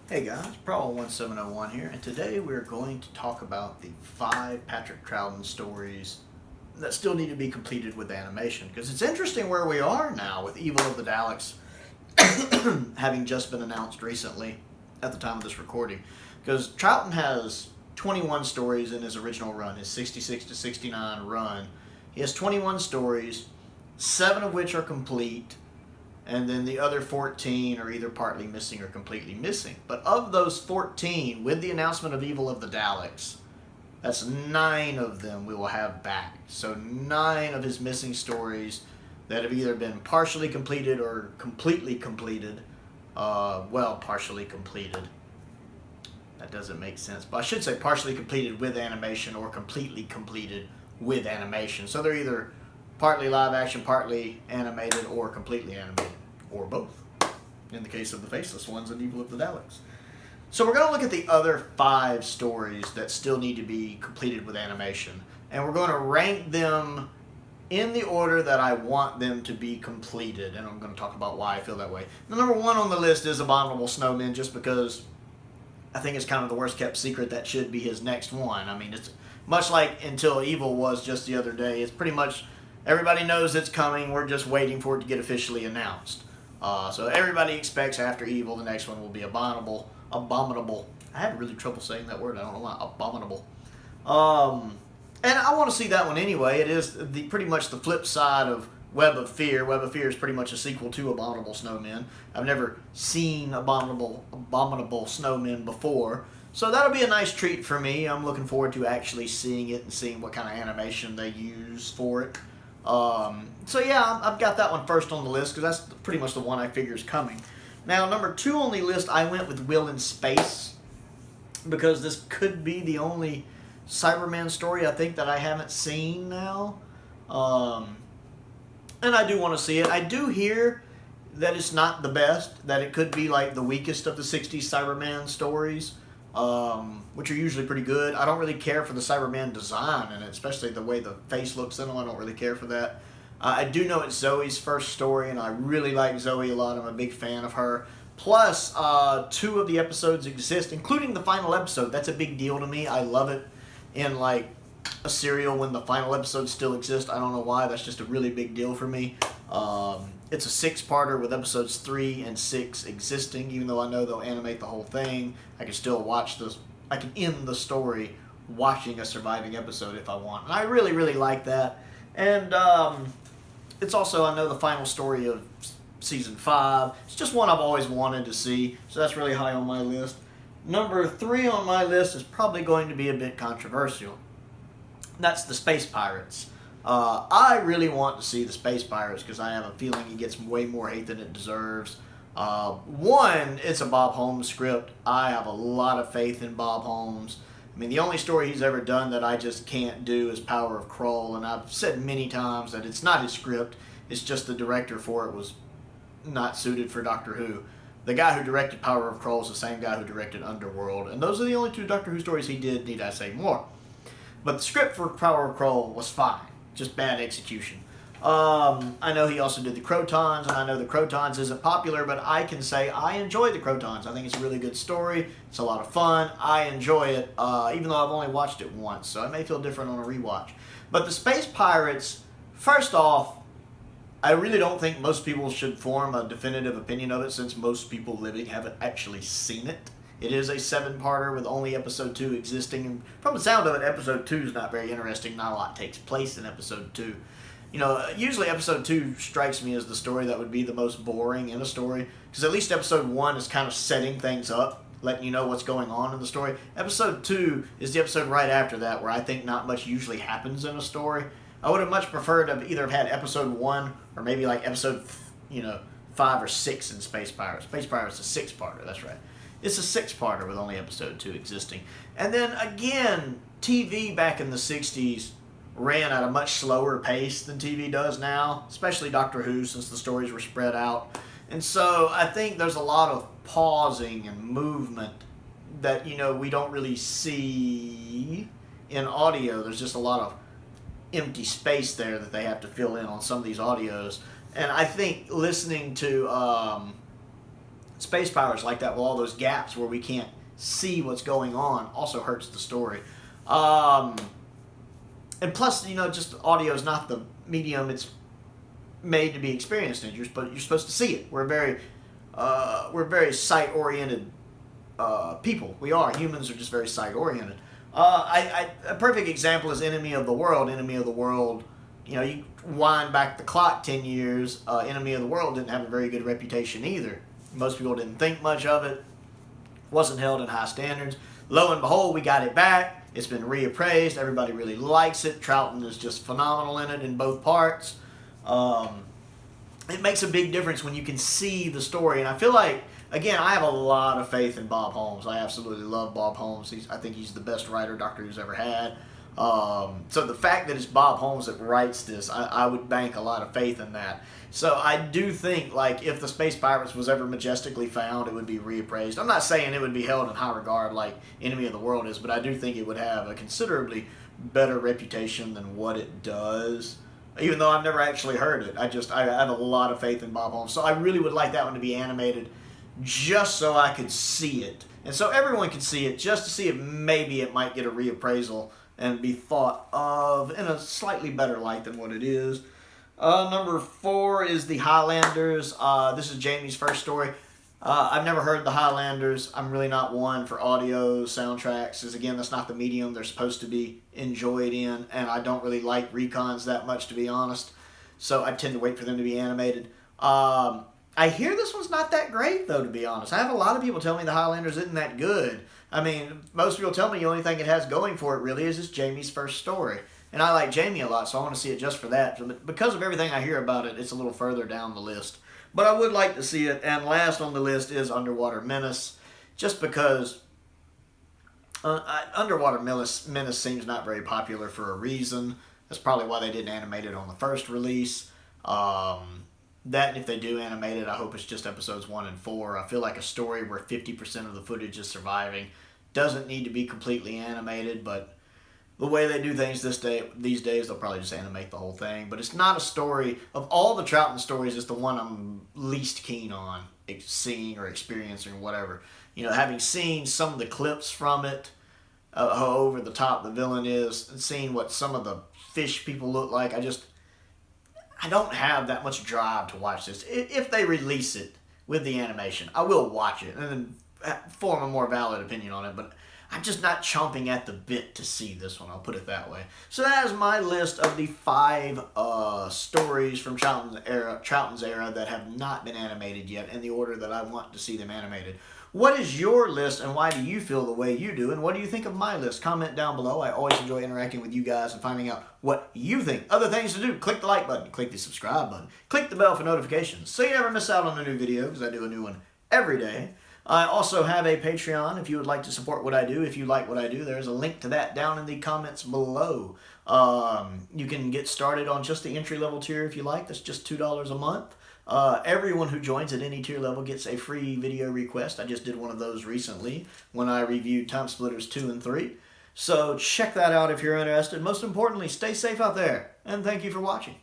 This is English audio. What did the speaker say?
Hey guys, Prowl1701 here, and today we're going to talk about the 5 Patrick Troughton stories that still need to be completed with animation, because it's interesting where we are now with Evil of the Daleks having just been announced recently at the time of this recording, because Troughton has 21 stories in his original run, his 66 to 69 run. He has 21 stories, 7 of which are complete, and then the other 14 are either partly missing or completely missing. But of those 14, with the announcement of Evil of the Daleks, that's 9 of them we will have back. So 9 of his missing stories that have either been partially completed or completely completed. Partially completed. That doesn't make sense. But I should say partially completed with animation or completely completed with animation. So they're either partly live action, partly animated, or completely animated, or both, in the case of the Faceless Ones and Evil of the Daleks. So we're going to look at the other 5 stories that still need to be completed with animation, and we're going to rank them in the order that I want them to be completed, and I'm going to talk about why I feel that way. The number 1 on the list is Abominable Snowmen, just because I think it's kind of the worst kept secret that should be his next one. I mean, it's much like Until Evil was just the other day. It's pretty much everybody knows it's coming. We're just waiting for it to get officially announced. So everybody expects after Evil, the next one will be Abominable. I had really trouble saying that word. I don't know why. Abominable. And I want to see that one anyway. It is pretty much the flip side of Web of Fear. Web of Fear is pretty much a sequel to Abominable Snowmen. I've never seen Abominable Snowmen before. So that'll be a nice treat for me. I'm looking forward to actually seeing it and seeing what kind of animation they use for it. So yeah, I've got that one first on the list because that's pretty much the one I figure is coming. Now, number 2 on the list, I went with Will in Space because this could be the only Cyberman story I think that I haven't seen now. And I do want to see it. I do hear that it's not the best, that it could be like the weakest of the 60s Cyberman stories, which are usually pretty good. I don't really care for the Cyberman design in it, especially the way the face looks in them. I don't really care for that. I do know it's Zoe's first story, and I really like Zoe a lot. I'm a big fan of her. Plus, 2 of the episodes exist, including the final episode. That's a big deal to me. I love it in like a serial when the final episodes still exist. I don't know why. That's just a really big deal for me. It's a 6-parter with episodes 3 and 6 existing. Even though I know they'll animate the whole thing, I can still watch this. I can end the story watching a surviving episode if I want. And I really, really like that. And it's also, I know, the final story of season 5. It's just one I've always wanted to see, so that's really high on my list. Number 3 on my list is probably going to be a bit controversial. That's the Space Pirates. I really want to see the Space Pirates because I have a feeling it gets way more hate than it deserves. One, it's a Bob Holmes script. I have a lot of faith in Bob Holmes. I mean, the only story he's ever done that I just can't do is Power of Kroll, and I've said many times that it's not his script. It's just the director for it was not suited for Doctor Who. The guy who directed Power of Kroll is the same guy who directed Underworld, and those are the only 2 Doctor Who stories he did, need I say more. But the script for Power of Kroll was fine, just bad execution. I know he also did the Crotons, and I know the Crotons isn't popular, but I can say I enjoy the Crotons. I think it's a really good story. It's a lot of fun. I enjoy it, even though I've only watched it once, so I may feel different on a rewatch. But the Space Pirates, first off, I really don't think most people should form a definitive opinion of it since most people living haven't actually seen it. It is a 7-parter with only episode 2 existing. And from the sound of it, episode 2 is not very interesting. Not a lot takes place in episode 2. You know, usually episode 2 strikes me as the story that would be the most boring in a story. Because at least episode 1 is kind of setting things up, letting you know what's going on in the story. Episode 2 is the episode right after that where I think not much usually happens in a story. I would have much preferred to either have had episode 1 or maybe like episode, 5 or 6 in Space Pirates. Space Pirates is a 6-parter, that's right. It's a 6-parter with only episode 2 existing. And then again, TV back in the 60s ran at a much slower pace than TV does now, especially Doctor Who since the stories were spread out. And so I think there's a lot of pausing and movement that, we don't really see in audio. There's just a lot of empty space there that they have to fill in on some of these audios. And I think listening to space pirates like that with all those gaps where we can't see what's going on also hurts the story. And plus, just audio is not the medium it's made to be experienced in. But you're supposed to see it. We're very sight-oriented people. We are. Humans are just very sight-oriented. A perfect example is Enemy of the World. Enemy of the World, you wind back the clock 10 years, Enemy of the World didn't have a very good reputation either. Most people didn't think much of it. Wasn't held in high standards. Lo and behold, we got it back. It's been reappraised. Everybody really likes it. Troughton is just phenomenal in it in both parts. It makes a big difference when you can see the story. And I feel like, again, I have a lot of faith in Bob Holmes. I absolutely love Bob Holmes. I think he's the best writer Doctor Who's ever had. So the fact that it's Bob Holmes that writes this, I would bank a lot of faith in that. So I do think, like, if the Space Pirates was ever majestically found, it would be reappraised. I'm not saying it would be held in high regard like Enemy of the World is, but I do think it would have a considerably better reputation than what it does. Even though I've never actually heard it. I have a lot of faith in Bob Holmes. So I really would like that one to be animated just so I could see it. And so everyone could see it, just to see if maybe it might get a reappraisal and be thought of in a slightly better light than what it is. Number 4 is The Highlanders. This is Jamie's first story. I've never heard The Highlanders. I'm really not one for audio soundtracks, because again, that's not the medium they're supposed to be enjoyed in, and I don't really like recons that much, to be honest. So I tend to wait for them to be animated. I hear this one's not that great, though, to be honest. I have a lot of people tell me The Highlanders isn't that good. I mean, most people tell me the only thing it has going for it really is it's Jamie's first story. And I like Jamie a lot, so I want to see it just for that. But because of everything I hear about it, it's a little further down the list. But I would like to see it. And last on the list is Underwater Menace. Just because Underwater Menace seems not very popular for a reason. That's probably why they didn't animate it on the first release. That, if they do animate it, I hope it's just episodes 1 and 4. I feel like a story where 50% of the footage is surviving doesn't need to be completely animated, but the way they do things these days, they'll probably just animate the whole thing. But it's not a story. Of all the Troughton stories, it's the one I'm least keen on seeing or experiencing or whatever. Having seen some of the clips from it, how over the top the villain is, and seeing what some of the fish people look like, I don't have that much drive to watch this. If they release it with the animation, I will watch it and then form a more valid opinion on it, but I'm just not chomping at the bit to see this one, I'll put it that way. So that is my list of the 5 stories from Troughton's era that have not been animated yet in the order that I want to see them animated. What is your list, and why do you feel the way you do, and what do you think of my list? Comment down below. I always enjoy interacting with you guys and finding out what you think. Other things to do: click the like button, click the subscribe button, click the bell for notifications so you never miss out on a new video, because I do a new one every day. I also have a Patreon if you would like to support what I do. If you like what I do, there's a link to that down in the comments below. You can get started on just the entry-level tier if you like. That's just $2 a month. Everyone who joins at any tier level gets a free video request. I just did one of those recently when I reviewed Time Splitters 2 and 3. So check that out if you're interested. Most importantly, stay safe out there, and thank you for watching.